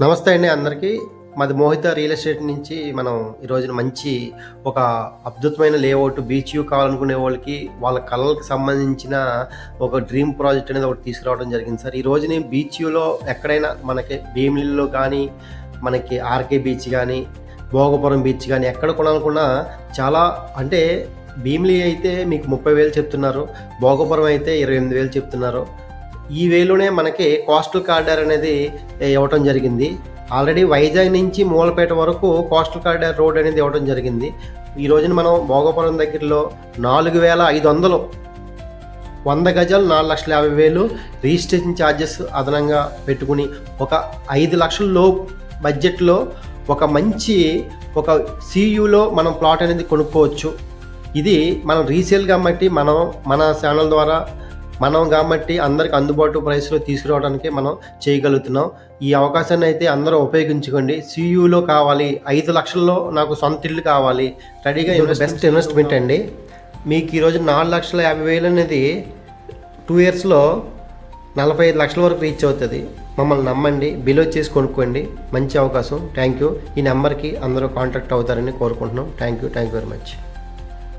నమస్తే అండి అందరికీ. మాది మోహిత రియల్ ఎస్టేట్ నుంచి మనం ఈరోజున మంచి ఒక అద్భుతమైన లేఅవుట్ బీచ్ వ్యూ కావాలనుకునే వాళ్ళకి వాళ్ళ కళలకు సంబంధించిన ఒక డ్రీమ్ ప్రాజెక్ట్ అనేది ఒకటి తీసుకురావడం జరిగింది సార్. ఈ రోజుని బీచ్ వ్యూలో ఎక్కడైనా మనకి భీమిలిలో కానీ, మనకి ఆర్కే బీచ్ కానీ, భోగపురం బీచ్ కానీ ఎక్కడ కొనాలనుకున్నా చాలా అంటే భీమిలి అయితే మీకు 30,000 చెప్తున్నారు, భోగపురం అయితే 28,000 చెప్తున్నారు. ఈ వేలోనే మనకి కోస్టల్ కారిడార్ అనేది ఇవ్వటం జరిగింది. ఆల్రెడీ వైజాగ్ నుంచి మూలపేట వరకు కోస్టల్ కారిడార్ రోడ్ అనేది ఇవ్వడం జరిగింది. ఈ రోజున మనం భోగపురం దగ్గరలో 4,500 100 గజాలు 4,50,000 రిజిస్ట్రేషన్ ఛార్జెస్ అదనంగా పెట్టుకుని ఒక 5 లక్షల లోపు బడ్జెట్లో ఒక మంచి ఒక సియూలో మనం ప్లాట్ అనేది కొనుక్కోవచ్చు. ఇది మనం రీసేల్ కాబట్టి మన ఛానల్ ద్వారా కాబట్టి అందరికి అందుబాటు ప్రైస్లో తీసుకురావడానికి మనం చేయగలుగుతున్నాం. ఈ అవకాశాన్ని అయితే అందరూ ఉపయోగించుకోండి. సియూలో కావాలి, 5 లక్షల్లో నాకు సొంత ఇల్లు కావాలి, రెడీగా బెస్ట్ ఇన్వెస్ట్మెంట్ అండి. మీకు ఈరోజు 4,50,000 అనేది 2 ఇయర్స్లో 45 లక్షల వరకు రీచ్ అవుతుంది. మమ్మల్ని నమ్మండి, బిలో చేసి కొనుక్కోండి. మంచి అవకాశం. Thank you. ఈ నెంబర్కి అందరూ కాంటాక్ట్ అవుతారని కోరుకుంటున్నాం. Thank you very much.